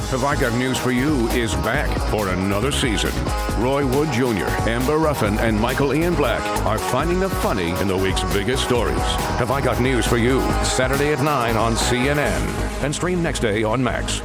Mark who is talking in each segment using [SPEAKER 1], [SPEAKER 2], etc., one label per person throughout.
[SPEAKER 1] Have I Got News for You is back for another season. Roy Wood Jr., Amber Ruffin, and Michael Ian Black are finding the funny in the week's biggest stories. Have I Got News for You, Saturday at 9 on CNN, and stream next day on Max.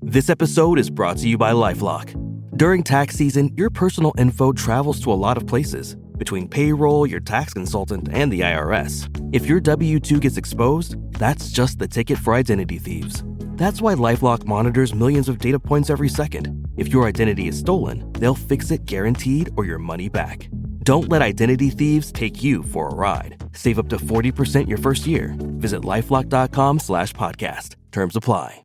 [SPEAKER 2] This episode is brought to you by LifeLock. During tax season, your personal info travels to a lot of places. Between payroll, your tax consultant, and the IRS. If your W-2 gets exposed, that's just the ticket for identity thieves. That's why LifeLock monitors millions of data points every second. If your identity is stolen, they'll fix it guaranteed or your money back. Don't let identity thieves take you for a ride. Save up to 40% your first year. Visit LifeLock.com/podcast. Terms apply.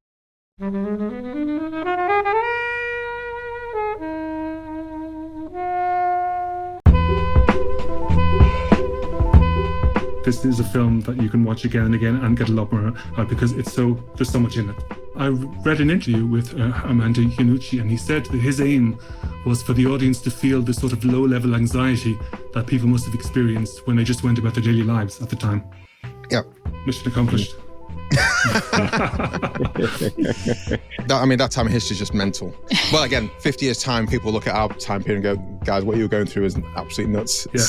[SPEAKER 3] This is a film that you can watch again and again and get a lot more out because there's so much in it. I read an interview with Armando Iannucci, and he said that his aim was for the audience to feel the sort of low-level anxiety that people must have experienced when they just went about their daily lives at the time.
[SPEAKER 4] Yeah.
[SPEAKER 3] Mission accomplished.
[SPEAKER 4] That time in history is just mental. Well, again, 50 years' time, people look at our time period and go, guys, what you were going through is absolutely nuts.
[SPEAKER 3] Yeah.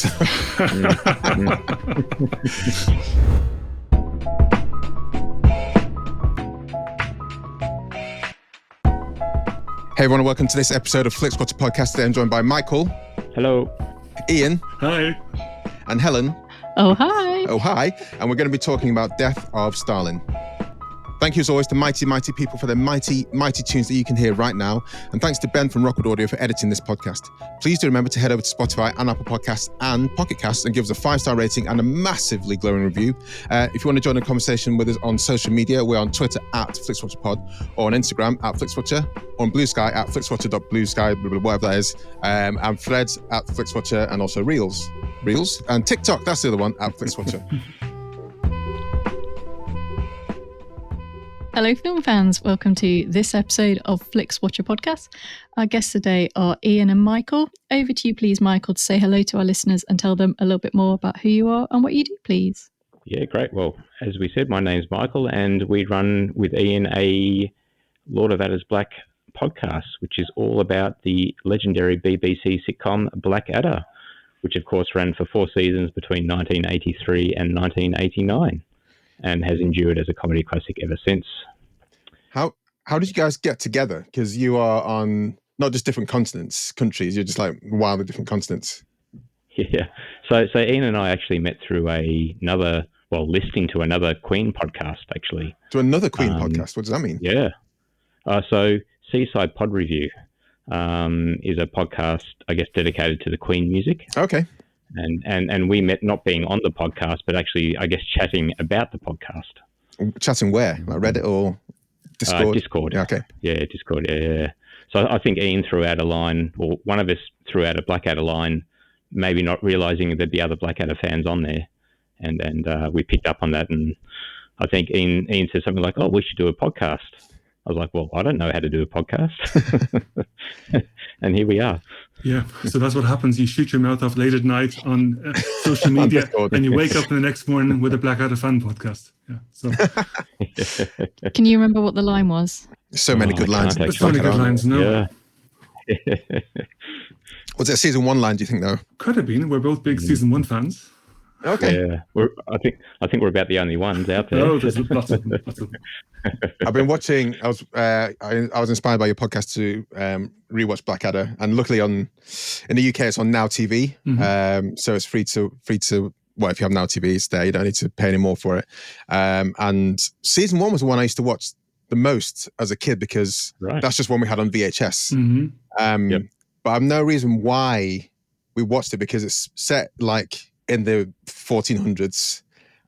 [SPEAKER 4] Hey everyone, welcome to this episode of Flixwatcher podcast. Today I'm joined by Michael.
[SPEAKER 5] Hello.
[SPEAKER 4] Ian.
[SPEAKER 3] Hi.
[SPEAKER 4] And Helen.
[SPEAKER 6] Oh, hi.
[SPEAKER 4] Oh, hi. And we're going to be talking about Death of Stalin. Thank you as always to mighty people for the mighty tunes that you can hear right now. And thanks to Ben from Rockwood Audio for editing this podcast. Please do remember to head over to Spotify and Apple Podcasts and Pocket Casts and give us a 5-star rating and a massively glowing review. If you want to join a conversation with us on social media, we're on Twitter at FlixWatcherPod, or on Instagram at FlixWatcher, or on Blue Sky at FlixWatcher.bluesky, whatever that is, and Threads at FlixWatcher, and also Reels, and TikTok, that's the other one, at FlixWatcher.
[SPEAKER 6] Hello, film fans. Welcome to this episode of Flixwatcher podcast. Our guests today are Ian and Michael. Over to you, please, Michael, to say hello to our listeners and tell them a little bit more about who you are and what you do, please.
[SPEAKER 5] Yeah, great. Well, as we said, my name's Michael, and we run with Ian a Lord of Adder's Black podcast, which is all about the legendary BBC sitcom Blackadder, which of course ran for 4 seasons between 1983 and 1989. And has endured as a comedy classic ever since.
[SPEAKER 4] How did you guys get together? Because you are on not just different countries, you're just like wildly different continents.
[SPEAKER 5] Yeah. So Ian and I actually met through listening to another Queen podcast, actually.
[SPEAKER 4] To another Queen podcast? What does that mean?
[SPEAKER 5] Yeah. So Seaside Pod Review is a podcast, I guess, dedicated to the Queen music.
[SPEAKER 4] Okay.
[SPEAKER 5] And we met not being on the podcast, but actually, I guess, chatting about the podcast.
[SPEAKER 4] Chatting where? Like Reddit or Discord?
[SPEAKER 5] Discord.
[SPEAKER 4] Yeah, okay.
[SPEAKER 5] Yeah, Discord, yeah. So I think Ian threw out a line, or one of us threw out a Blackadder line, maybe not realising that the other Blackadder fans on there. And we picked up on that. And I think Ian said something like, oh, we should do a podcast. I was like, well, I don't know how to do a podcast. And here we are.
[SPEAKER 3] Yeah, so that's what happens. You shoot your mouth off late at night on social media, and you wake up the next morning with a Blackadder fan podcast. Yeah. So,
[SPEAKER 6] can you remember what the line was?
[SPEAKER 4] So many good lines.
[SPEAKER 3] There's so many good lines. No.
[SPEAKER 5] Yeah.
[SPEAKER 4] Was it a season 1 line? Do you think though?
[SPEAKER 3] Could have been. We're both big season 1 fans.
[SPEAKER 4] Okay.
[SPEAKER 5] Yeah. I think we're about the only ones out there.
[SPEAKER 3] Oh, there's lots of them.
[SPEAKER 4] I've been watching. I was inspired by your podcast to rewatch Blackadder, and luckily in the UK it's on Now TV.
[SPEAKER 3] Mm-hmm.
[SPEAKER 4] So it's free to. Well, if you have Now TV, it's there. You don't need to pay any more for it. And season 1 was the one I used to watch the most as a kid because that's just one we had on VHS.
[SPEAKER 3] Mm-hmm.
[SPEAKER 4] But I have no reason why we watched it because it's set like in the 1400s.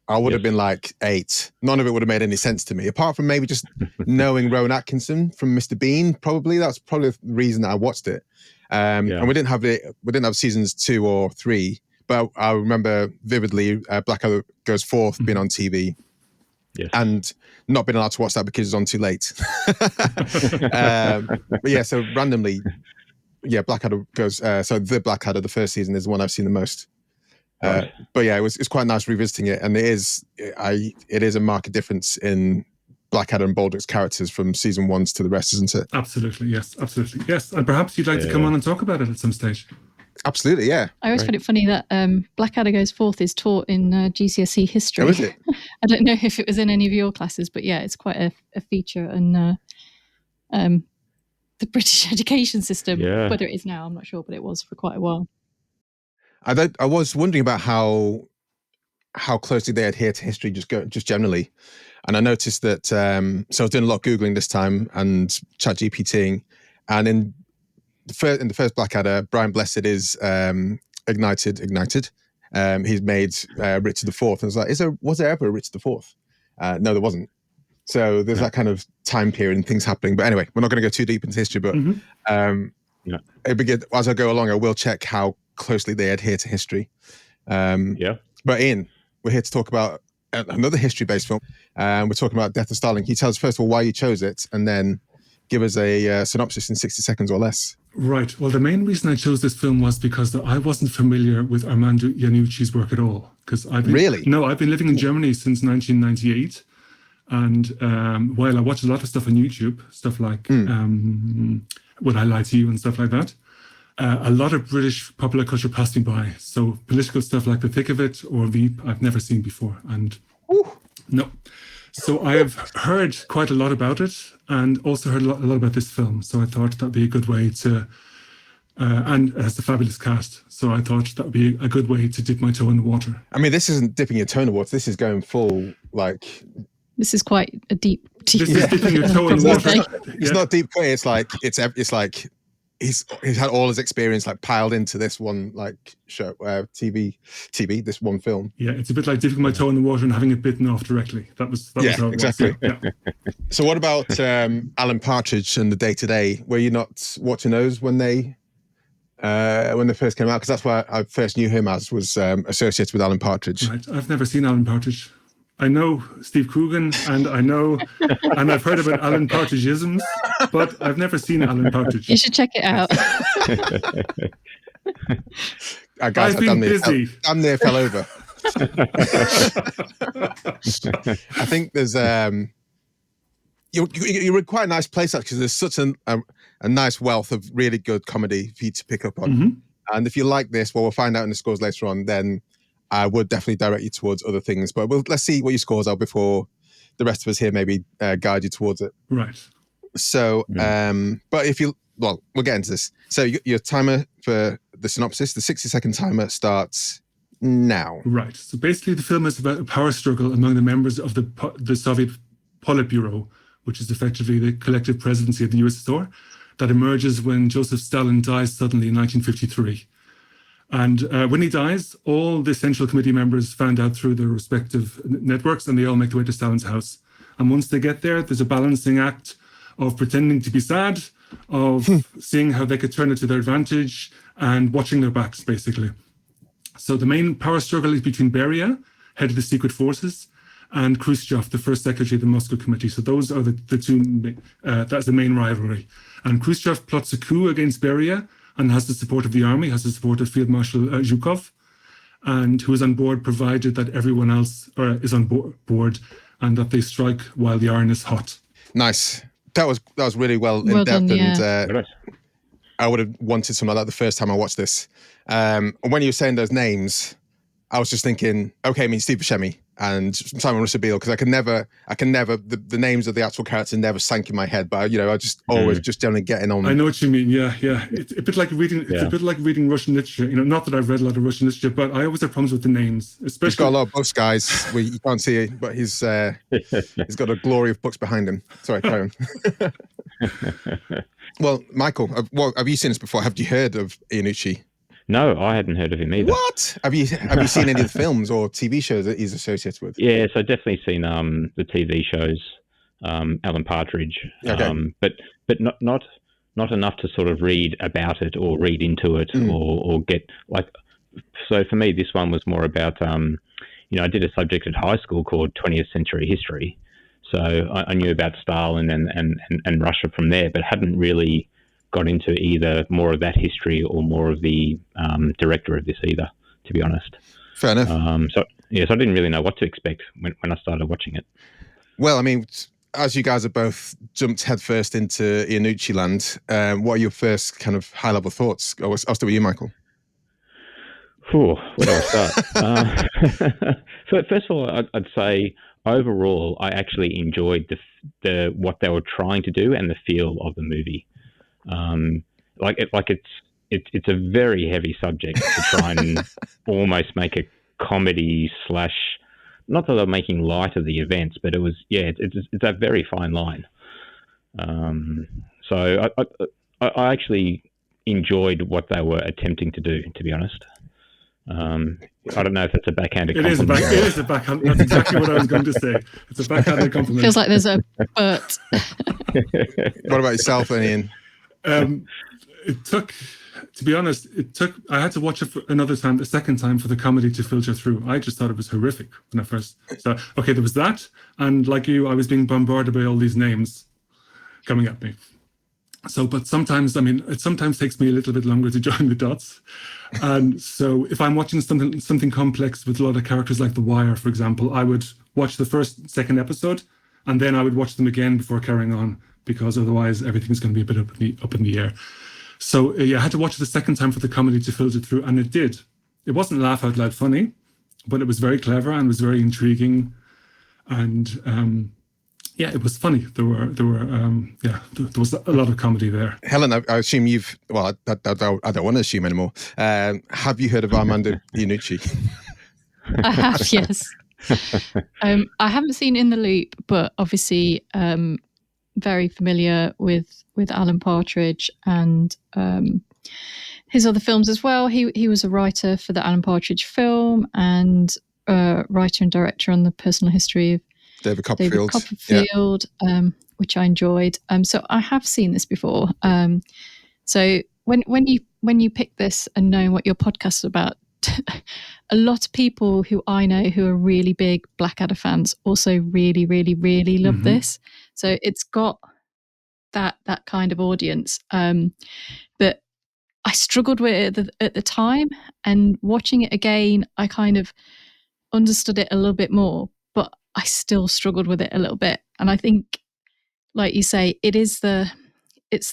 [SPEAKER 4] I would have been like 8. None of it would have made any sense to me, apart from maybe just knowing Rowan Atkinson from Mr. Bean. Probably that's probably the reason I watched it. And we didn't have seasons 2 or 3, but I remember vividly Blackadder Goes Forth being on TV, and not being allowed to watch that because it's on too late. But yeah, so randomly, Blackadder goes. So the Blackadder, the first season, is the one I've seen the most. But yeah, it's quite nice revisiting it, and it is a marked difference in Blackadder and Baldrick's characters from season 1 to the rest, isn't it?
[SPEAKER 3] Absolutely, yes. Absolutely, yes. And perhaps you'd like to come on and talk about it at some stage.
[SPEAKER 4] Absolutely, yeah.
[SPEAKER 6] I always find it funny that Blackadder Goes Forth is taught in GCSE history.
[SPEAKER 4] Oh, is it?
[SPEAKER 6] I don't know if it was in any of your classes, but yeah, it's quite a feature in the British education system.
[SPEAKER 5] Yeah.
[SPEAKER 6] Whether it is now, I'm not sure, but it was for quite a while.
[SPEAKER 4] I was wondering about how closely they adhere to history just generally. And I noticed that, so I was doing a lot of Googling this time and ChatGPTing, and in the first Blackadder, Brian Blessed is ignited. He's made Richard IV. And I was like, was there ever a Richard IV? No, there wasn't. So there's that kind of time period and things happening. But anyway, we're not going to go too deep into history, but as I go along, I will check how closely they adhere to history. But Ian, we're here to talk about another history-based film. We're talking about Death of Stalin. Can you tell us, first of all, why you chose it, and then give us a synopsis in 60 seconds or less?
[SPEAKER 3] Right. Well, the main reason I chose this film was because I wasn't familiar with Armando Iannucci's work at all.
[SPEAKER 4] Really?
[SPEAKER 3] No, I've been living in Germany since 1998. And while I watch a lot of stuff on YouTube, stuff like Would I Lie to You and stuff like that, a lot of British popular culture passed me by. So political stuff like The Thick of It or Veep, I've never seen before. And no. So I have heard quite a lot about it and also heard a lot about this film. So I thought that'd be a good way to, and it has a fabulous cast. So I thought that would be a good way to dip my toe in the water.
[SPEAKER 4] I mean, this isn't dipping your toe in the water. This is going full, like...
[SPEAKER 6] This is quite a deep...
[SPEAKER 3] This is dipping your toe in the water.
[SPEAKER 4] It's not deep play. It's like he's had all his experience like piled into this one like show, TV, this one film.
[SPEAKER 3] Yeah, it's a bit like dipping my toe in the water and having it bitten off directly. That was how it
[SPEAKER 4] exactly.
[SPEAKER 3] was. Yeah.
[SPEAKER 4] So what about Alan Partridge and the Day-to-Day? Were you not watching those when they first came out? Because that's why I first knew him as, was associated with Alan Partridge.
[SPEAKER 3] Right. I've never seen Alan Partridge. I know Steve Coogan and I've heard about Alan Partridgeisms, but I've never seen Alan Partridge.
[SPEAKER 6] You should check it out.
[SPEAKER 4] Guys,
[SPEAKER 3] I've been busy.
[SPEAKER 4] I'm near fell over. I think there's you're in quite a nice place actually, because there's such a nice wealth of really good comedy for you to pick up on. Mm-hmm. And if you like this, well, we'll find out in the scores later on, then I would definitely direct you towards other things. But let's see what your scores are before the rest of us here maybe guide you towards it.
[SPEAKER 3] Right.
[SPEAKER 4] So, but we'll get into this. So your timer for the synopsis, the 60-second timer starts now.
[SPEAKER 3] Right. So basically the film is about a power struggle among the members of the Soviet Politburo, which is effectively the collective presidency of the USSR, that emerges when Joseph Stalin dies suddenly in 1953. And when he dies, all the Central Committee members found out through their respective networks, and they all make their way to Stalin's house. And once they get there, there's a balancing act of pretending to be sad, of seeing how they could turn it to their advantage, and watching their backs, basically. So the main power struggle is between Beria, head of the secret forces, and Khrushchev, the first secretary of the Moscow Committee. So those are the two, that's the main rivalry. And Khrushchev plots a coup against Beria, and has the support of the army, has the support of Field Marshal Zhukov, and who is on board provided that everyone else is on board and that they strike while the iron is hot.
[SPEAKER 4] Nice. That was really well in depth,
[SPEAKER 6] done, yeah.
[SPEAKER 4] And I would have wanted something like that the first time I watched this. And when you were saying those names, I was just thinking, okay, I mean Steve Buscemi and Simon Russell Beale, because I can never the names of the actual characters never sank in my head, but I just always just generally getting on.
[SPEAKER 3] I know what you mean. Yeah. It's a bit like reading. It's a bit like reading Russian literature. Not that I've read a lot of Russian literature, but I always have problems with the names. Especially,
[SPEAKER 4] he's got a lot of books, guys. You can't see it, but he's got a glory of books behind him. Sorry, carry on. Well, Michael, have you seen this before? Have you heard of Iannucci?
[SPEAKER 5] No, I hadn't heard of him either.
[SPEAKER 4] What? Have you seen any of the films or TV shows that he's associated with?
[SPEAKER 5] Yes, I've definitely seen the TV shows, Alan Partridge,
[SPEAKER 4] okay.
[SPEAKER 5] but not enough to sort of read about it or read into it or get like. So for me, this one was more about I did a subject at high school called 20th Century History, so I knew about Stalin and Russia from there, but hadn't really got into either more of that history or more of the director of this either, to be honest.
[SPEAKER 4] Fair enough.
[SPEAKER 5] So I didn't really know what to expect when I started watching it.
[SPEAKER 4] Well, I mean, as you guys have both jumped headfirst into Iannucci land, what are your first kind of high-level thoughts? I'll start with you, Michael.
[SPEAKER 5] Where do I start? So first of all, I'd say overall, I actually enjoyed the what they were trying to do and the feel of the movie. It's a very heavy subject to try and almost make a comedy slash. Not that they're making light of the events, but it was it's a very fine line. So I actually enjoyed what they were attempting to do, to be honest. I don't know if it's a backhanded compliment.
[SPEAKER 3] It is a backhand. That's exactly what I was going to say. It's a backhanded compliment.
[SPEAKER 6] Feels like there's a but.
[SPEAKER 4] What about yourself, Ian?
[SPEAKER 3] It took, to be honest, I had to watch it for the second time for the comedy to filter through. I just thought it was horrific when I first saw. Okay, there was that, and like you, I was being bombarded by all these names coming at me. So, but sometimes, it sometimes takes me a little bit longer to join the dots. And so if I'm watching something complex with a lot of characters like The Wire, for example, I would watch the second episode, and then I would watch them again before carrying on, because otherwise everything's going to be a bit up in the air. So I had to watch it the second time for the comedy to filter through, and it did. It wasn't laugh out loud funny, but it was very clever and was very intriguing. And it was funny. There was a lot of comedy there.
[SPEAKER 4] Helen, I assume I don't want to assume anymore. Have you heard of Armando Iannucci?
[SPEAKER 6] I have, yes. I haven't seen In the Loop, but obviously very familiar with Alan Partridge and his other films as well. He was a writer for the Alan Partridge film and writer and director on the personal history of
[SPEAKER 4] David Copperfield,
[SPEAKER 6] which I enjoyed. So I have seen this before. So when you pick this and knowing what your podcast is about, a lot of people who I know who are really big Blackadder fans also really, really, really love this. So it's got that kind of audience. But I struggled with it at the time, and watching it again, I kind of understood it a little bit more, but I still struggled with it a little bit. And I think, like you say, it's the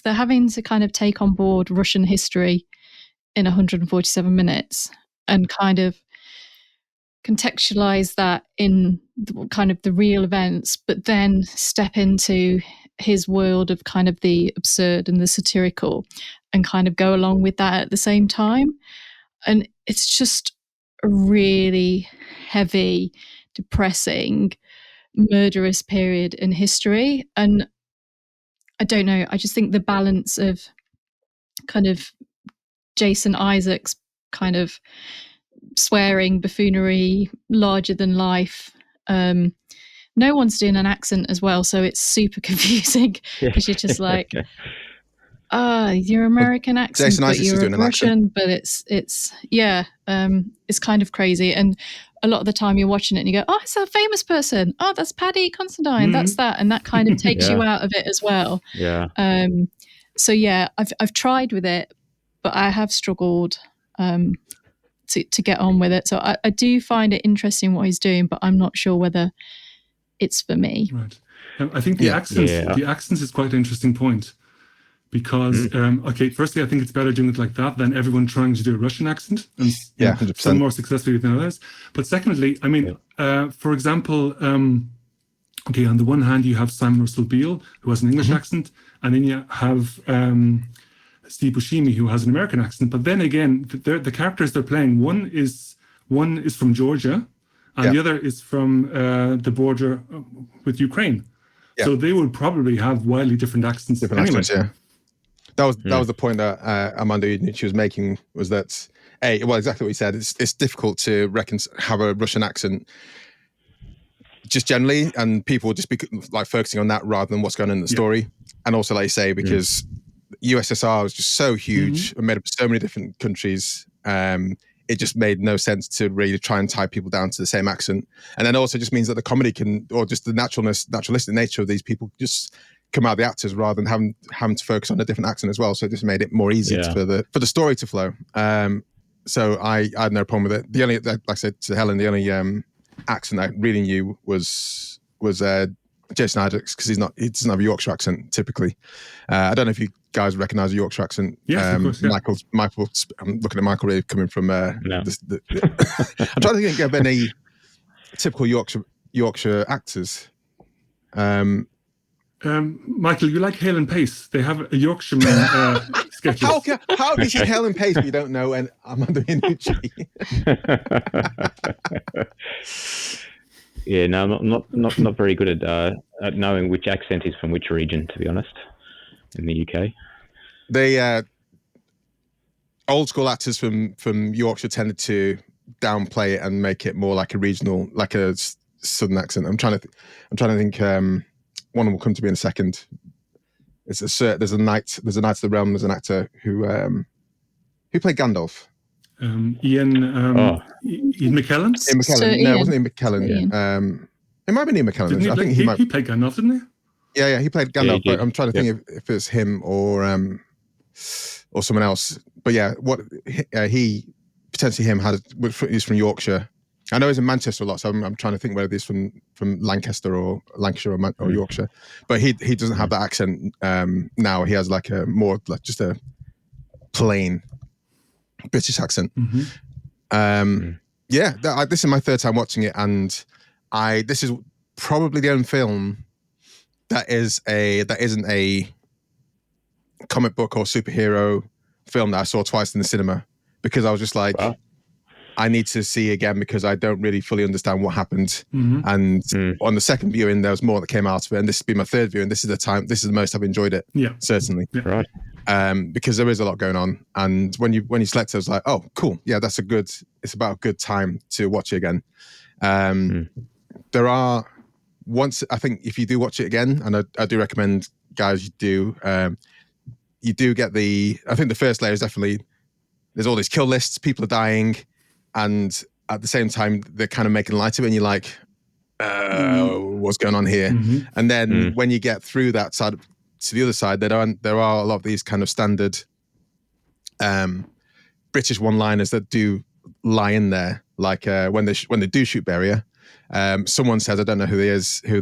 [SPEAKER 6] having to kind of take on board Russian history in 147 minutes and kind of contextualize that in kind of the real events, but then step into his world of kind of the absurd and the satirical and kind of go along with that at the same time. And it's just a really heavy, depressing, murderous period in history. And I don't know, I just think the balance of kind of Jason Isaacs kind of swearing, buffoonery, larger than life. No one's doing an accent as well, so it's super confusing because you're just like, your American accent,
[SPEAKER 4] Jason
[SPEAKER 6] but
[SPEAKER 4] Isaacs
[SPEAKER 6] you're
[SPEAKER 4] is doing an
[SPEAKER 6] Russian,
[SPEAKER 4] accent.
[SPEAKER 6] but it's kind of crazy. And a lot of the time you're watching it and you go, oh, it's a famous person. Oh, that's Paddy, Considine, that's that. And that kind of takes you out of it as well.
[SPEAKER 5] Yeah.
[SPEAKER 6] So yeah, I've tried with it, but I have struggled to get on with it. So I do find it interesting what he's doing, but I'm not sure whether it's for me.
[SPEAKER 3] Right. I think the accents is quite an interesting point because, firstly, I think it's better doing it like that than everyone trying to do a Russian accent and
[SPEAKER 4] 100%.
[SPEAKER 3] some more successfully than others. But secondly, I mean, for example, on the one hand, you have Simon Russell Beale, who has an English accent, and then you have Steve Buscemi, who has an American accent. But then again, the characters they're playing, one is from Georgia, and the other is from the border with Ukraine. Yeah. So they would probably have wildly different accents.
[SPEAKER 4] That was the point that Armando Iannucci was making, was that exactly what he said. It's difficult to have a Russian accent just generally, and people would just be like focusing on that rather than what's going on in the story. And also, like you say, because USSR was just so huge and made up of so many different countries, it just made no sense to really try and tie people down to the same accent. And then also just means that the comedy or just the naturalistic nature of these people just come out of the actors rather than having to focus on a different accent as well. So it just made it more easy for the story to flow. So I had no problem with it. The only, like I said to Helen, the only accent I really knew was Jason Isaacs, because he doesn't have a Yorkshire accent typically. I don't know if you guys recognise a Yorkshire accent.
[SPEAKER 3] Yes, of course. Yeah.
[SPEAKER 4] Michael. I'm looking at Michael really coming from.
[SPEAKER 5] No.
[SPEAKER 4] I'm trying to think of any typical Yorkshire actors.
[SPEAKER 3] Michael, you like Hale and Pace? They have a Yorkshireman sketches.
[SPEAKER 4] How have you seen Hale and Pace but you don't know Armando Iannucci?
[SPEAKER 5] Yeah, no, not very good at knowing which accent is from which region, to be honest, in the UK.
[SPEAKER 4] They old school actors from Yorkshire tended to downplay it and make it more like a regional, like a southern accent. I'm trying to think. One will come to me in a second. There's a Knight of the Realm. There's an actor who played Gandalf.
[SPEAKER 3] Ian McKellen?
[SPEAKER 4] Ian McKellen. No, it wasn't Ian McKellen. It might have been Ian McKellen.
[SPEAKER 3] I think he played Gandalf, didn't he?
[SPEAKER 4] Yeah, he played Gandalf. But I'm trying to think if it's him or someone else. But yeah, what he potentially he's from Yorkshire. I know he's in Manchester a lot, so I'm trying to think whether he's from Lancaster or Lancashire or Yorkshire. But he doesn't have that accent now. He has like a more like just a plain British accent. Yeah, this is my third time watching it, and this is probably the only film that isn't a comic book or superhero film that I saw twice in the cinema, because I was just like, wow. I need to see again because I don't really fully understand what happened. And on the second viewing, there was more that came out of it, and this has been my third viewing. This is the most I've enjoyed it. Yeah, certainly. Yeah. Right. Because there is a lot going on, and when you select it, I was like, oh, cool. Yeah, it's about a good time to watch it again. There are I think if you do watch it again, and I do recommend guys you do get I think the first layer is definitely, there's all these kill lists, people are dying, and at the same time they're kind of making light of it, and you're like, what's going on here? And then when you get through that side to the other side, there are a lot of these kind of standard British one-liners that do lie in there, like when they do shoot Beria, someone says, I don't know who he is, who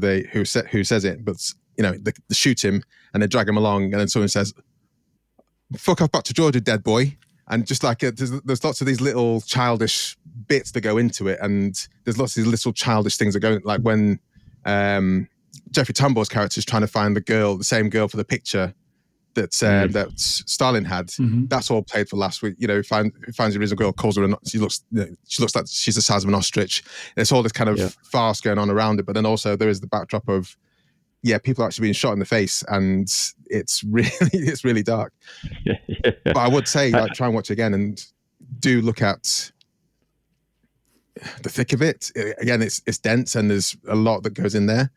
[SPEAKER 4] says it, but they shoot him and they drag him along, and then someone says, "Fuck off back to Georgia, dead boy." And just like there's lots of these little childish bits that go into it, and there's lots of these little childish things that go, like when Jeffrey Tambor's character is trying to find the same girl for the picture that Stalin had. That's all played for last week. He finds the original girl, calls her, she looks like she's the size of an ostrich. There's all this kind of farce going on around it, but then also there is the backdrop of people actually being shot in the face, and it's really dark. But I would say, try and watch it again, and do look at the thick of it. Again, it's dense, and there's a lot that goes in there,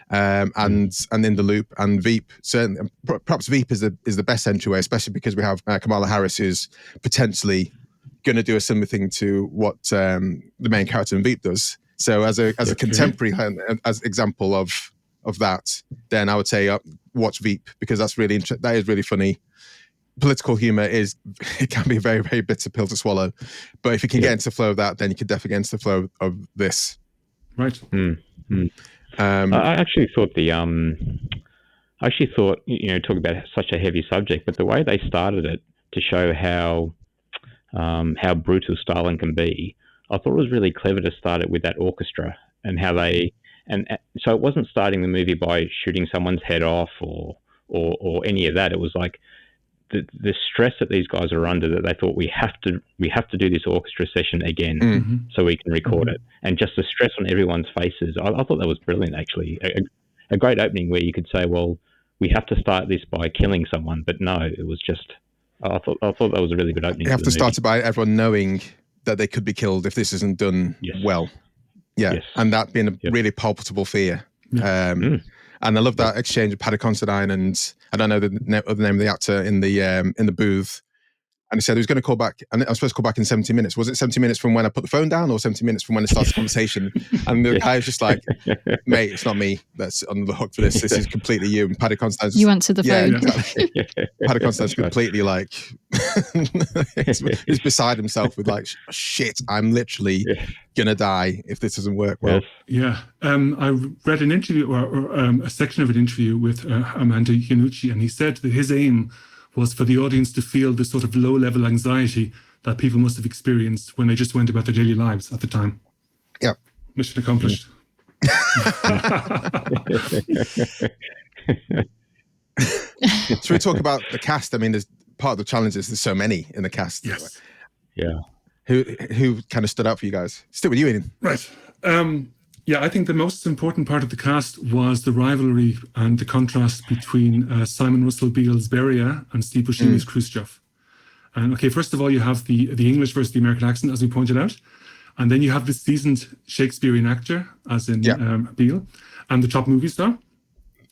[SPEAKER 4] and in the loop, and Veep certainly. Perhaps Veep is the best entryway, especially because we have Kamala Harris, who's potentially going to do a similar thing to what the main character in Veep does. So as a contemporary as example of that, then I would say watch Veep, because that's really that is really funny. Political humor it can be a very, very bitter pill to swallow, but if you can get into the flow of that, then you can definitely get into the flow of this. Right.
[SPEAKER 5] I actually thought talk about such a heavy subject, but the way they started it to show how brutal Stalin can be, I thought it was really clever to start it with that orchestra, and how so it wasn't starting the movie by shooting someone's head off or any of that. It was like the stress that these guys are under, that they thought we have to do this orchestra session again so we can record it, and just the stress on everyone's faces. I thought that was brilliant, actually. A great opening where you could say, well, we have to start this by killing someone, but no, it was just. I thought that was a really good opening.
[SPEAKER 4] You have to start it by everyone knowing that they could be killed if this isn't done well. Yeah, yes. And that being a really palpable fear. And I love that exchange of Paddy Considine and I don't know the name of the actor in the booth. And he said he was going to call back, and I was supposed to call back in 70 minutes. Was it 70 minutes from when I put the phone down or 70 minutes from when I started the conversation? And the guy was just like, mate, it's not me that's on the hook for this. This is completely you. And Paddy Considine's...
[SPEAKER 6] You answered the phone.
[SPEAKER 4] Exactly. Paddy Considine's completely like... he's beside himself with like, shit, I'm literally going to die if this doesn't work well.
[SPEAKER 3] Yeah. I read an interview, or a section of an interview with Armando Iannucci, and he said that his aim was for the audience to feel the sort of low-level anxiety that people must have experienced when they just went about their daily lives at the time.
[SPEAKER 4] Yeah.
[SPEAKER 3] Mission accomplished.
[SPEAKER 4] Should we talk about the cast? I mean, there's part of the challenge is there's so many in the cast.
[SPEAKER 3] Yes.
[SPEAKER 5] Yeah.
[SPEAKER 4] Who kind of stood out for you guys? Still with you, Ian.
[SPEAKER 3] Right. Yeah, I think the most important part of the cast was the rivalry and the contrast between Simon Russell Beale's Beria and Steve Buscemi's Khrushchev. And okay, first of all, you have the English versus the American accent, as we pointed out. And then you have the seasoned Shakespearean actor, as in Beale, and the top movie star.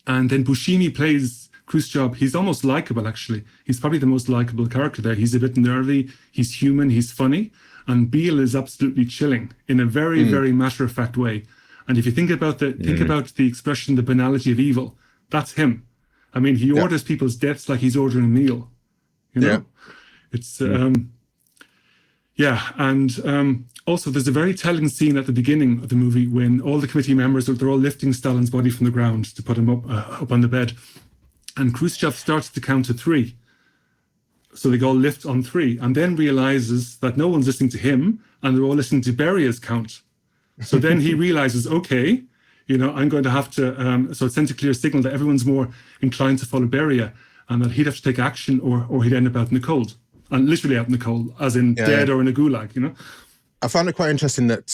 [SPEAKER 3] And then Buscemi plays Khrushchev. He's almost likable, actually. He's probably the most likable character there. He's a bit nervy, he's human, he's funny. And Beale is absolutely chilling in a very, very matter-of-fact way. And if you think about the expression, the banality of evil, that's him. I mean, he orders people's deaths like he's ordering a meal. You know, it's and also there's a very telling scene at the beginning of the movie when all the committee members they're all lifting Stalin's body from the ground to put him up on the bed, and Khrushchev starts to count to 3. So they all lift on 3, and then realizes that no one's listening to him, and they're all listening to Beria's count. So then he realizes, okay, you know, I'm going to have to, so it sends a clear signal that everyone's more inclined to follow Beria and that he'd have to take action or he'd end up out in the cold. And literally out in the cold, as in dead or in a gulag, you know?
[SPEAKER 4] I found it quite interesting that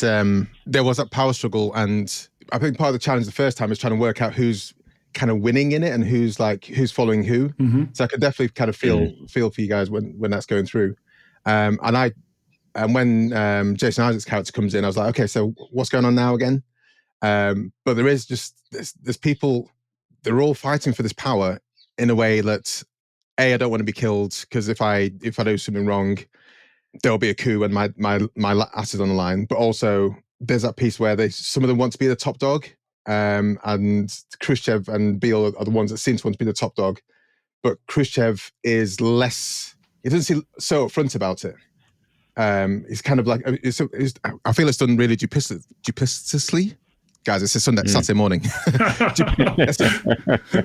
[SPEAKER 4] there was that power struggle, and I think part of the challenge the first time is trying to work out who's kind of winning in it and who's following who. So I could definitely kind of feel for you guys when that's going through. And when Jason Isaac's character comes in, I was like, okay, so what's going on now again? But there is just there's people, they're all fighting for this power in a way that I don't want to be killed because if I do something wrong, there'll be a coup and my ass is on the line. But also there's that piece where some of them want to be the top dog, and Khrushchev and Beale are the ones that seem to want to be the top dog. But Khrushchev is less. He doesn't seem so upfront about it. It's kind of like I feel it's done really duplicitously. Guys, it's a Saturday morning. It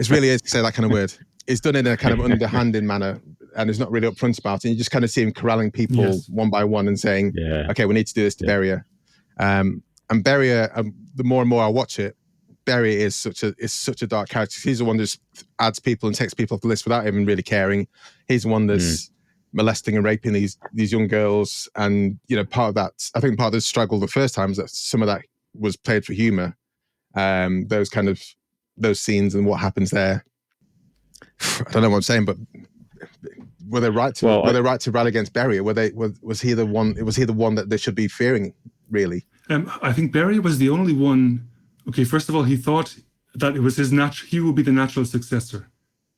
[SPEAKER 4] really is to say that kind of word. It's done in a kind of underhanded manner, and it's not really upfront about it. You just kind of see him corralling people one by one and saying, okay, we need to do this to Beria. And Beria, the more and more I watch it, Beria is such a dark character. He's the one that just adds people and takes people off the list without even really caring. He's the one that's molesting and raping these young girls. And, you know, part of the struggle the first time is that some of that was played for humor. Those scenes and what happens there. I don't know what I'm saying, but were they right to rally against Beria? Was he the one that they should be fearing, really?
[SPEAKER 3] I think Beria was the only one. Okay, first of all, he thought that it was he would be the natural successor.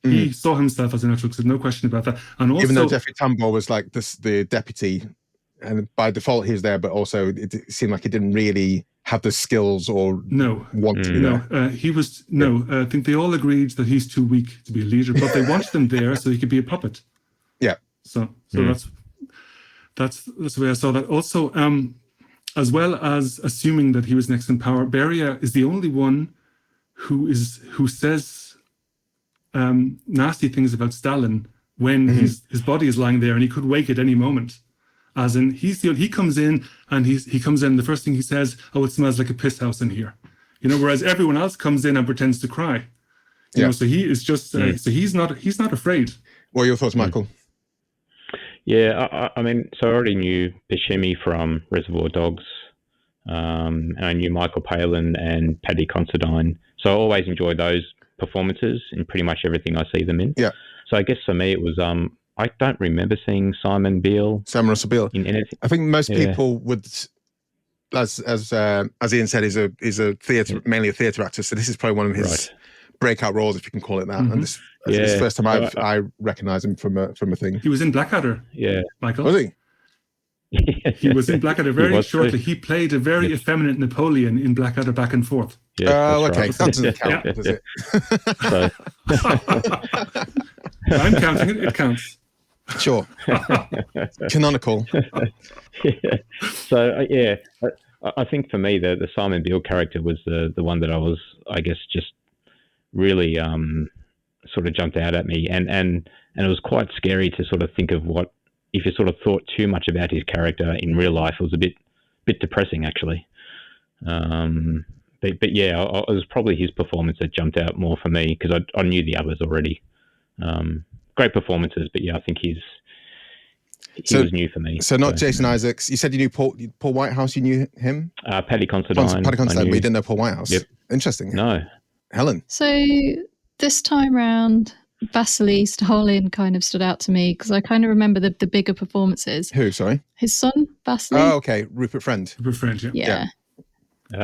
[SPEAKER 3] He saw himself as a natural successor, no question about that. And also,
[SPEAKER 4] even though Jeffrey Tambor was like the deputy, and by default he was there, but also it seemed like he didn't really have the skills or want to be there.
[SPEAKER 3] He was I think they all agreed that he's too weak to be a leader, but they wanted him there so he could be a puppet.
[SPEAKER 4] Yeah.
[SPEAKER 3] So that's the way I saw that. Also, as well as assuming that he was next in power, Beria is the only one who says nasty things about Stalin when his body is lying there and he could wake at any moment. As in, he comes in and he comes in. The first thing he says, "Oh, it smells like a piss house in here," you know. Whereas everyone else comes in and pretends to cry. You know, so he is just. So he's not afraid.
[SPEAKER 4] What are your thoughts, Michael?
[SPEAKER 5] Yeah, I mean, so I already knew Buscemi from Reservoir Dogs, and I knew Michael Palin and Paddy Considine. So I always enjoy those performances in pretty much everything I see them in.
[SPEAKER 4] Yeah.
[SPEAKER 5] So I guess for me it was I don't remember seeing Simon Russell Beale
[SPEAKER 4] in anything. I think most people would, as Ian said, is a theatre, mainly a theatre actor. So this is probably one of his breakout roles, if you can call it that. And this is the first time I recognise him from a thing.
[SPEAKER 3] He was in Blackadder.
[SPEAKER 5] Yeah.
[SPEAKER 3] Michael.
[SPEAKER 4] Was he?
[SPEAKER 3] He was in Blackadder very shortly. He played a very effeminate Napoleon in Blackadder Back and Forth.
[SPEAKER 5] Yes,
[SPEAKER 4] okay.
[SPEAKER 5] right.
[SPEAKER 4] That doesn't count, does it?
[SPEAKER 3] I'm counting it. It counts.
[SPEAKER 4] Sure. Canonical.
[SPEAKER 5] So, I think for me, the Simon Beale character was the one that I was, I guess, just really sort of jumped out at me. And it was quite scary to sort of think of what, if you sort of thought too much about his character in real life, it was a bit depressing, actually. But yeah, it was probably his performance that jumped out more for me, because I knew the others already. Great performances, but yeah, I think he was new for me.
[SPEAKER 4] So not Jason Isaacs. You said you knew Paul Whitehouse. You knew him?
[SPEAKER 5] Paddy Considine.
[SPEAKER 4] Paddy Considine, but you didn't know Paul Whitehouse.
[SPEAKER 5] Yep.
[SPEAKER 4] Interesting.
[SPEAKER 5] No.
[SPEAKER 4] Helen.
[SPEAKER 6] So this time round, Vasily Stalin kind of stood out to me because I kind of remember the bigger performances.
[SPEAKER 4] Who? Sorry.
[SPEAKER 6] His son, Vasily.
[SPEAKER 4] Oh, okay. Rupert Friend.
[SPEAKER 3] Rupert Friend.
[SPEAKER 6] Yeah.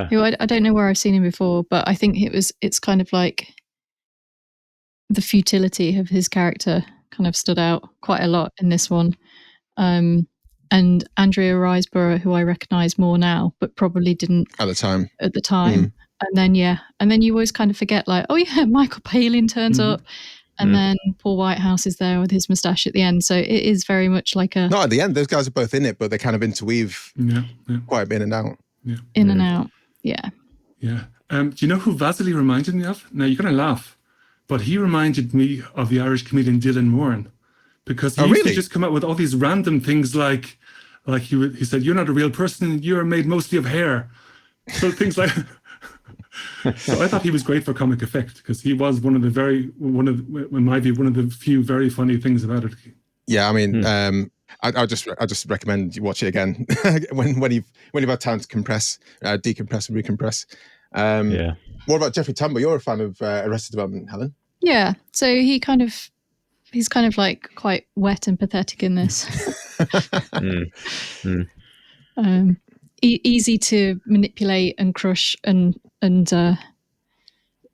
[SPEAKER 6] Who I don't know where I've seen him before, but I think it's kind of like the futility of his character kind of stood out quite a lot in this one. And Andrea Riseborough, who I recognise more now, but probably didn't
[SPEAKER 4] at the time.
[SPEAKER 6] And then you always kind of forget, like, oh yeah, Michael Palin turns up, and then Paul Whitehouse is there with his moustache at the end. So it is very much like a...
[SPEAKER 4] Not at the end. Those guys are both in it, but they kind of interweave quite a bit in and out.
[SPEAKER 3] Yeah.
[SPEAKER 6] In and out. Yeah.
[SPEAKER 3] Yeah. Do you know who Vasily reminded me of? Now, you're going to laugh, but he reminded me of the Irish comedian Dylan Moran, because he used to just come out with all these random things like he said, "You're not a real person. You're made mostly of hair." So things like... So I thought he was great for comic effect, because he was in my view, one of the few very funny things about it.
[SPEAKER 4] Yeah, I mean, I just recommend you watch it again when you've had time to decompress and recompress. What about Jeffrey Tambor? You're a fan of Arrested Development, Helen? Yeah.
[SPEAKER 6] So he's kind of like quite wet and pathetic in this. Easy to manipulate and crush and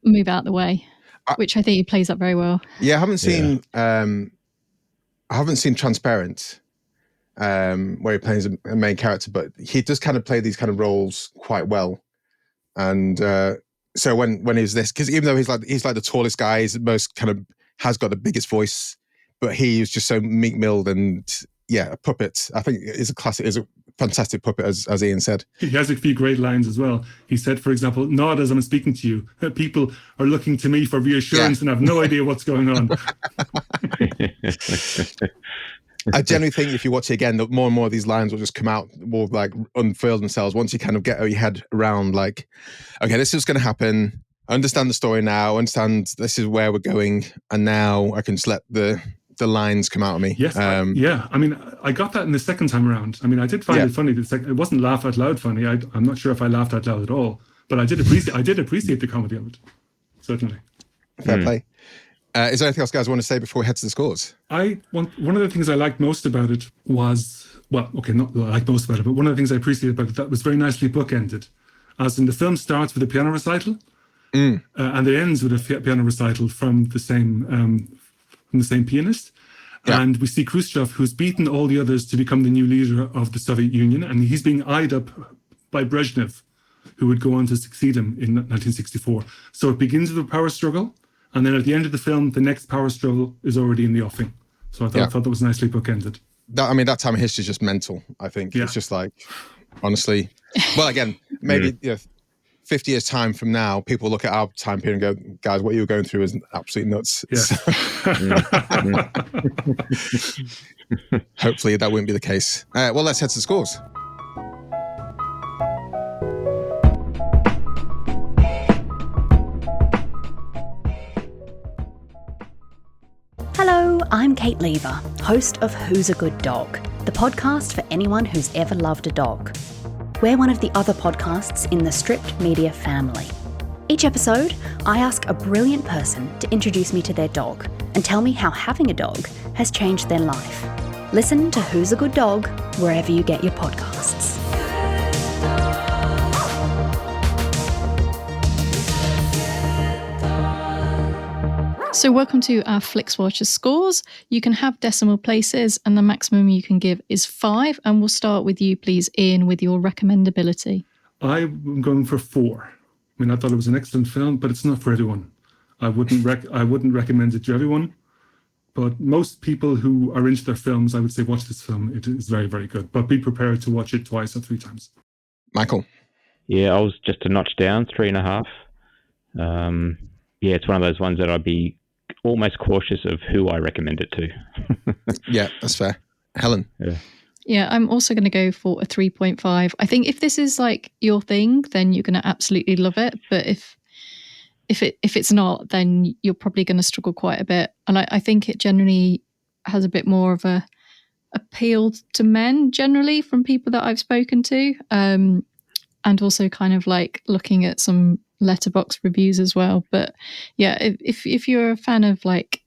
[SPEAKER 6] move out the way, which I think he plays up very well.
[SPEAKER 4] Yeah, I haven't seen Transparent, where he plays a main character, but he does kind of play these kind of roles quite well. And so when he's this, because even though he's like the tallest guy, he's the most kind of has got the biggest voice, but he is just so meek-milled and a puppet. I think is a fantastic puppet, as Ian said.
[SPEAKER 3] He has a few great lines as well. He said, for example, "Nod as I'm speaking to you. People are looking to me for reassurance and have no idea what's going on."
[SPEAKER 4] I generally think if you watch it again, that more and more of these lines will just come out, will like unfurl themselves once you kind of get your head around, like, okay, this is going to happen. I understand the story now. I understand this is where we're going, and now I can just let the lines come out of me.
[SPEAKER 3] Yes, I mean, I got that in the second time around. I mean, I did find it funny. It wasn't laugh out loud funny. I'm not sure if I laughed out loud at all, but I did appreciate the comedy of it. Certainly.
[SPEAKER 4] Fair play. Is there anything else, guys, want to say before we head to the scores?
[SPEAKER 3] One of the things I liked most about it was, not that I liked most about it, but one of the things I appreciated about it that was very nicely bookended. As in, the film starts with a piano recital, and it ends with a piano recital from the same pianist. Yeah. And we see Khrushchev, who's beaten all the others to become the new leader of the Soviet Union, and he's being eyed up by Brezhnev, who would go on to succeed him in 1964. So it begins with a power struggle, and then at the end of the film, the next power struggle is already in the offing. So I thought that was nicely bookended. That time in history is just mental, I think. Yeah. It's just like, honestly, well, again, maybe 50 years' time from now, people look at our time period and go, guys, what you were going through is absolutely nuts. Yeah. Hopefully that won't be the case. Well, let's head to the scores.
[SPEAKER 7] Hello, I'm Kate Lever, host of Who's a Good Dog, the podcast for anyone who's ever loved a dog. We're one of the other podcasts in the Stripped Media family. Each episode, I ask a brilliant person to introduce me to their dog and tell me how having a dog has changed their life. Listen to Who's a Good Dog wherever you get your podcasts.
[SPEAKER 6] So welcome to our Flixwatcher scores. You can have decimal places and the maximum you can give is 5. And we'll start with you, please, Ian, with your recommendability.
[SPEAKER 3] I'm going for 4. I mean, I thought it was an excellent film, but it's not for everyone. I wouldn't recommend it to everyone. But most people who are into their films, I would say watch this film. It is very, very good. But be prepared to watch it 2 or 3 times.
[SPEAKER 4] Michael?
[SPEAKER 5] Yeah, I was just a notch down, 3.5. Yeah, it's one of those ones that I'd be almost cautious of who I recommend it to.
[SPEAKER 4] Yeah, that's fair. Helen?
[SPEAKER 6] Yeah, I'm also going to go for a 3.5. I think if this is like your thing, then you're going to absolutely love it. But if it's not, then you're probably going to struggle quite a bit. And I think it generally has a bit more of a appeal to men generally from people that I've spoken to. And also kind of like looking at some letterbox reviews as well. But yeah, if you're a fan of like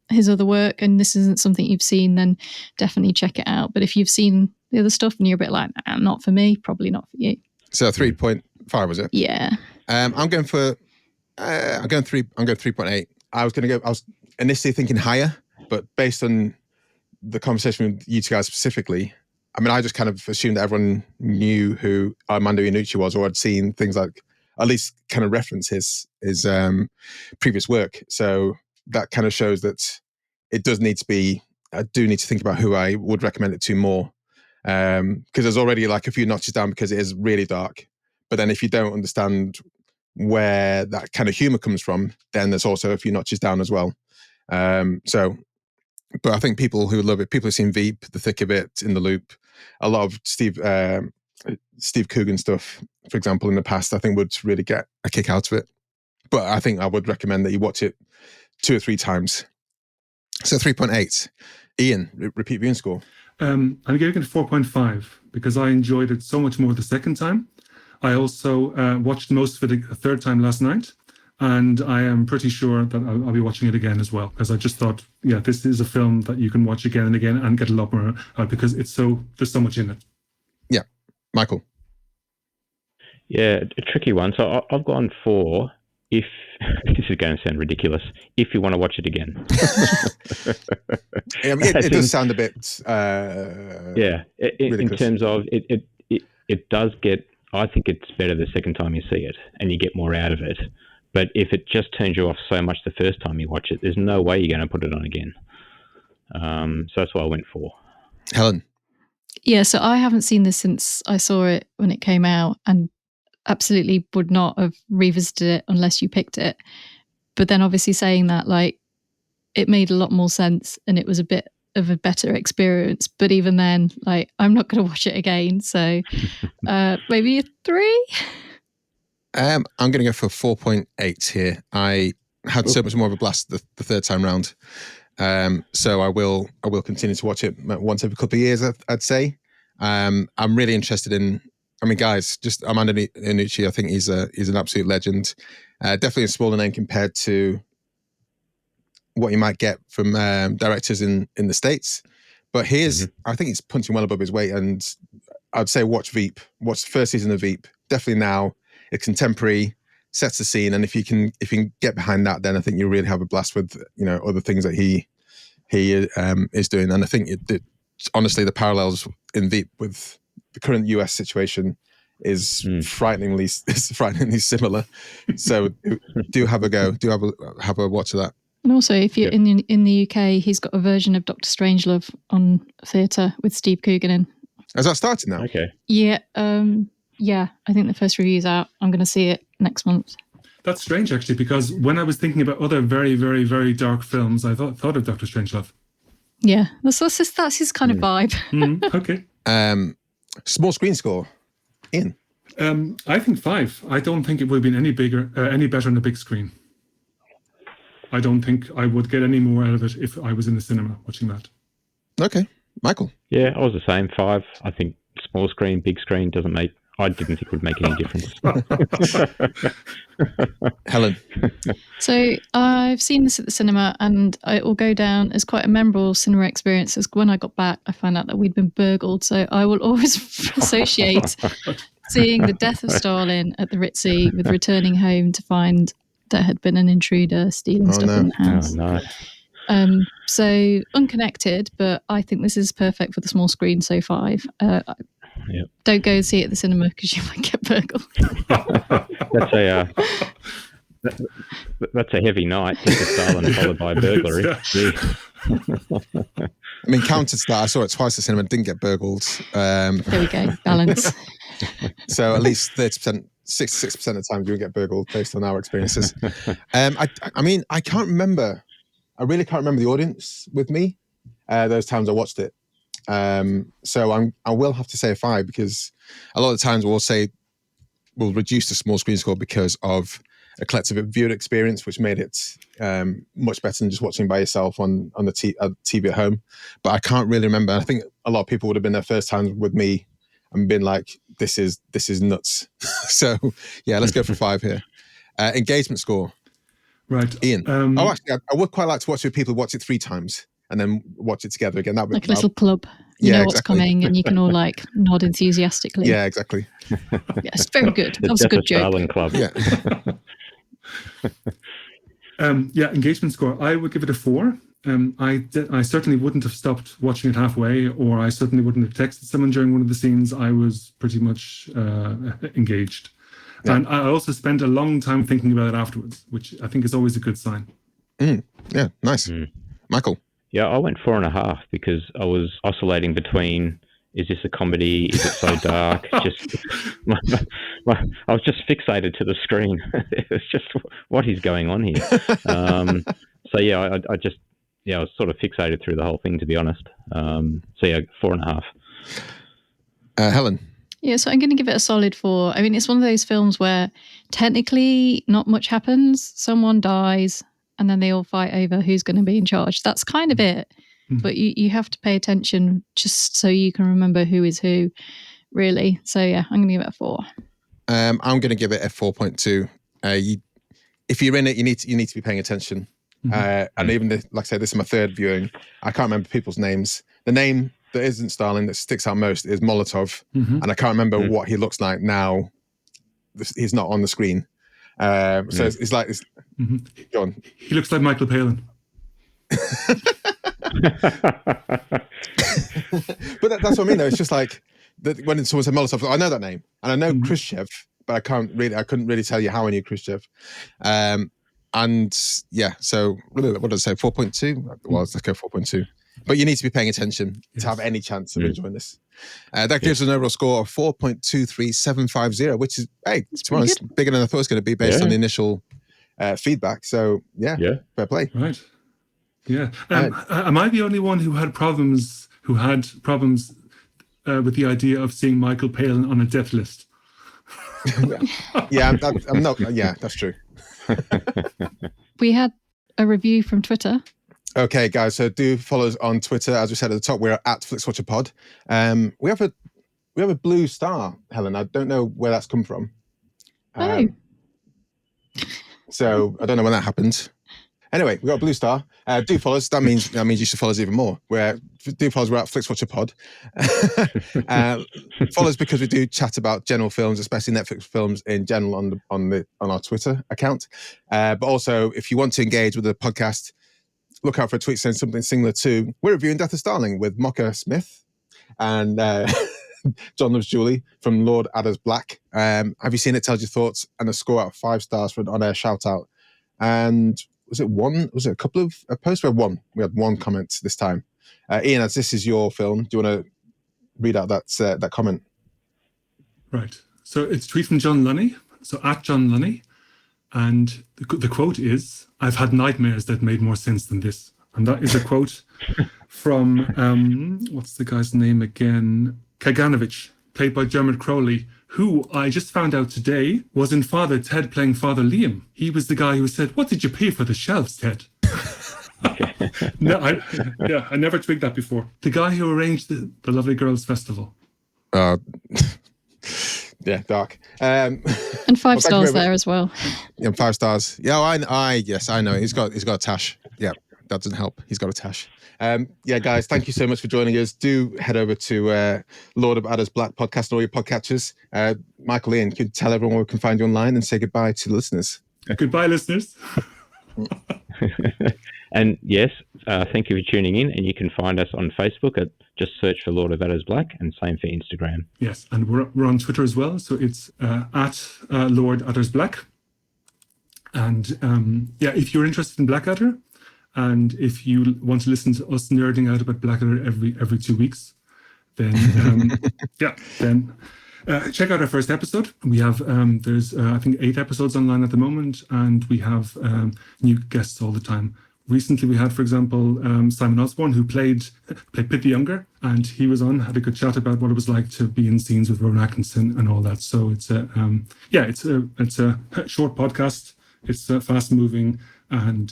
[SPEAKER 6] his other work and this isn't something you've seen, then definitely check it out. But if you've seen the other stuff and you're a bit like, not for me, probably not for you.
[SPEAKER 4] So 3.5 was it?
[SPEAKER 6] Yeah.
[SPEAKER 4] I'm going 3.8. I was initially thinking higher, but based on the conversation with you two guys specifically, I mean, I just kind of assumed that everyone knew who Armando Iannucci was, or had seen things like, at least kind of reference his previous work. So that kind of shows that it does need to be, I do need to think about who I would recommend it to more. Because there's already like a few notches down because it is really dark. But then if you don't understand where that kind of humor comes from, then there's also a few notches down as well. But I think people who love it, people who've seen Veep, The Thick of It, In the Loop, a lot of Steve Coogan stuff, for example, in the past, I think would really get a kick out of it. But I think I would recommend that you watch it 2 or 3 times. So 3.8. Ian, repeat viewing score.
[SPEAKER 3] I'm giving it 4.5 because I enjoyed it so much more the second time. I also watched most of it a third time last night, and I am pretty sure that I'll be watching it again as well, because I just thought, yeah, this is a film that you can watch again and again and get a lot more because there's so much in it.
[SPEAKER 4] Yeah. Michael?
[SPEAKER 5] Yeah, a tricky one. So I've gone 4. If this is going to sound ridiculous, if you want to watch it again.
[SPEAKER 4] It does sound a bit.
[SPEAKER 5] In terms of it does get. I think it's better the second time you see it, and you get more out of it. But if it just turns you off so much the first time you watch it, there's no way you're going to put it on again. So that's why I went 4.
[SPEAKER 4] Helen?
[SPEAKER 6] Yeah, so I haven't seen this since I saw it when it came out, and absolutely would not have revisited it unless you picked it. But then obviously saying that, like, it made a lot more sense and it was a bit of a better experience. But even then, like, I'm not going to watch it again. So maybe a 3?
[SPEAKER 4] I'm going to go for 4.8 here. I had so much more of a blast the third time round. So I will continue to watch it once every couple of years, I'd say. I'm really interested in, I mean, guys, just Armando Iannucci, I think he's an absolute legend. Definitely a smaller name compared to what you might get from directors in the States. But I think he's punching well above his weight. And I'd say watch Veep. Watch the first season of Veep. Definitely now. It's contemporary, sets the scene. And if you can get behind that, then I think you'll really have a blast with, other things that he is doing. And I think honestly, the parallels in Veep with the current US situation is frighteningly similar. So do have a go. Do have a watch of that.
[SPEAKER 6] And also, if you're in the UK, he's got a version of Dr. Strangelove on theatre with Steve Coogan in.
[SPEAKER 4] Has that started now?
[SPEAKER 5] Okay.
[SPEAKER 6] Yeah. Yeah, I think the first review's out. I'm going to see it next month.
[SPEAKER 3] That's strange, actually, because when I was thinking about other very, very, very dark films, I thought of Dr. Strangelove.
[SPEAKER 6] Yeah, that's his kind of vibe.
[SPEAKER 3] Okay.
[SPEAKER 4] Small screen score, Ian.
[SPEAKER 3] I think 5. I don't think it would have been any better on the big screen. I don't think I would get any more out of it if I was in the cinema watching that.
[SPEAKER 4] Okay. Michael?
[SPEAKER 5] Yeah, I was the same, 5. I think small screen, big screen I didn't think it would make any difference.
[SPEAKER 4] Helen?
[SPEAKER 6] So I've seen this at the cinema, and it will go down as quite a memorable cinema experience. As when I got back, I found out that we'd been burgled. So I will always associate seeing the Death of Stalin at the Ritzy with returning home to find there had been an intruder stealing stuff in the house.
[SPEAKER 5] Oh, no.
[SPEAKER 6] So unconnected, but I think this is perfect for the small screen. So 5.
[SPEAKER 5] Yep.
[SPEAKER 6] Don't go and see it at the cinema because you might get burgled.
[SPEAKER 5] That's a heavy night. Death of Stalin followed by a burglary.
[SPEAKER 4] I mean, counted to that, I saw it twice at the cinema and didn't get burgled.
[SPEAKER 6] There we go, balance.
[SPEAKER 4] So at least 30%, 66% of the time you get burgled based on our experiences. I mean, I can't remember. I really can't remember the audience with me those times I watched it. So I will have to say a 5 because a lot of the times we'll reduce the small screen score because of a collective viewing experience, which made it much better than just watching by yourself on the TV at home. But I can't really remember. I think a lot of people would have been their first time with me and been like, this is nuts. So yeah, let's go for 5 here. Engagement score.
[SPEAKER 3] Right.
[SPEAKER 4] Ian. Actually, I would quite like to watch it with people who watch it 3 times and then watch it together again. That would
[SPEAKER 6] like a little club. You know what's coming, and you can all like nod enthusiastically.
[SPEAKER 4] Yeah, exactly.
[SPEAKER 6] Yes, very good. That was a good joke.
[SPEAKER 5] Stalin Club.
[SPEAKER 4] Yeah.
[SPEAKER 3] Engagement score. I would give it a 4. I certainly wouldn't have stopped watching it halfway, or I certainly wouldn't have texted someone during one of the scenes. I was pretty much engaged. Yeah. And I also spent a long time thinking about it afterwards, which I think is always a good sign.
[SPEAKER 4] Yeah, nice. Michael?
[SPEAKER 5] Yeah, I went 4.5 because I was oscillating between, is this a comedy? Is it so dark? I was just fixated to the screen. It was just, what is going on here? So yeah, I was sort of fixated through the whole thing, to be honest. So yeah, 4.5.
[SPEAKER 4] Helen?
[SPEAKER 6] Yeah, so I'm going to give it a solid 4. I mean, it's one of those films where technically not much happens. Someone dies, and then they all fight over who's going to be in charge. That's kind of it. But you have to pay attention just so you can remember who is who, really. So yeah, I'm going to give it a 4.
[SPEAKER 4] I'm going to give it a 4.2. If you're in it, you need to be paying attention. And even like I said, this is my 3rd viewing. I can't remember people's names. The name that isn't Stalin that sticks out most is Molotov, and I can't remember what he looks like now. He's not on the screen. So it's like this. Go on.
[SPEAKER 3] He looks like Michael Palin.
[SPEAKER 4] But that's what I mean, though. It's just like when someone said Molotov, I know that name, and I know Khrushchev, but I couldn't really tell you how I knew Khrushchev. And yeah, so what did I say? 4.2. Well, let's go 4.2. But you need to be paying attention to have any chance of enjoying this. That gives us an overall score of 4.23750, which is, hey, to be honest, bigger than I thought it was going to be based on the initial feedback. So yeah, fair play.
[SPEAKER 3] Right. Yeah. Am I the only one who had problems with the idea of seeing Michael Palin on a death list?
[SPEAKER 4] I'm not. Yeah, that's true.
[SPEAKER 6] We had a review from Twitter.
[SPEAKER 4] Okay, guys. So do follow us on Twitter. As we said at the top, we're at Flixwatcher Pod. We have a blue star, Helen. I don't know where that's come from. So I don't know when that happened. Anyway, we got a blue star. Do follow us. That means you should follow us even more. Do follow us. We're at Flixwatcher Pod. Follow us because we do chat about general films, especially Netflix films in general, on our Twitter account. But also, if you want to engage with the podcast, look out for a tweet saying something similar to, we're reviewing Death of Stalin with Mocha Smith and John Loves Julie from Lord Adder's Black. Have you seen it? Tells your thoughts and a score out of 5 stars for an on-air shout out. And was it a couple of posts? We had one comment this time. Ian, as this is your film, do you want to read out that comment?
[SPEAKER 3] Right. So it's a tweet from John Lunny. So at John Lunny. And the quote is, "I've had nightmares that made more sense than this." And that is a quote from, what's the guy's name again? Kaganovich, played by Dermot Crowley, who I just found out today was in Father Ted playing Father Liam. He was the guy who said, "What did you pay for the shelves, Ted?" No, I never twigged that before. The guy who arranged the Lovely Girls Festival.
[SPEAKER 4] Yeah, dark.
[SPEAKER 6] And 5 stars there as well.
[SPEAKER 4] Yeah, 5 stars. Yeah, yes, I know. He's got a tash. Yeah, that doesn't help. He's got a tash. Yeah, guys, thank you so much for joining us. Do head over to Lord of Adder's Black podcast and all your podcatchers. Michael, Ian, can you tell everyone where we can find you online and say goodbye to the listeners?
[SPEAKER 3] Goodbye, listeners.
[SPEAKER 5] And yes, thank you for tuning in. And you can find us on Facebook at just search for Lord of Adders Black, and same for Instagram.
[SPEAKER 3] Yes, and we're on Twitter as well. So it's at Lord Adders Black. And if you're interested in Blackadder, and if you want to listen to us nerding out about Blackadder every 2 weeks, then check out our first episode. We have there's I think 8 episodes online at the moment, and we have new guests all the time. Recently, we had, for example, Simon Osborne, who played Pitt the Younger, and he was on, had a good chat about what it was like to be in scenes with Rowan Atkinson and all that. So it's a short podcast. It's fast moving, and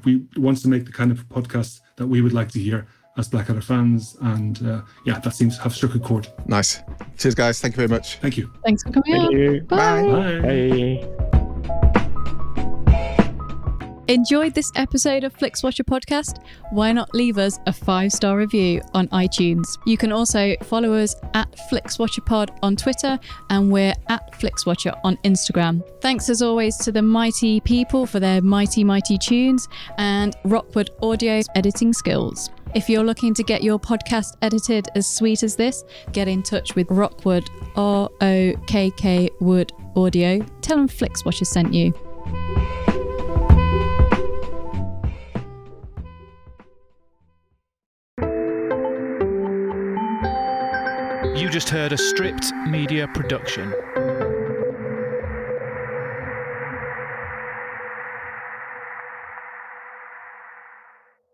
[SPEAKER 3] we want to make the kind of podcast that we would like to hear as Blackadder fans, and that seems to have struck a chord.
[SPEAKER 4] Nice. Cheers, guys. Thank you very much.
[SPEAKER 3] Thank you.
[SPEAKER 6] Thanks for coming on.
[SPEAKER 5] Thank you.
[SPEAKER 6] Bye.
[SPEAKER 3] Bye.
[SPEAKER 5] Bye.
[SPEAKER 6] Enjoyed this episode of Flixwatcher podcast? Why not leave us a 5-star review on iTunes? You can also follow us at FlixWatcherPod on Twitter, and we're at FlixWatcher on Instagram. Thanks as always to the mighty people for their mighty tunes, and Rockwood Audio's editing skills. If you're looking to get your podcast edited as sweet as this, get in touch with Rockwood, ROKK Wood Audio. Tell them Flixwatcher sent you.
[SPEAKER 8] You just heard a Stripped Media production.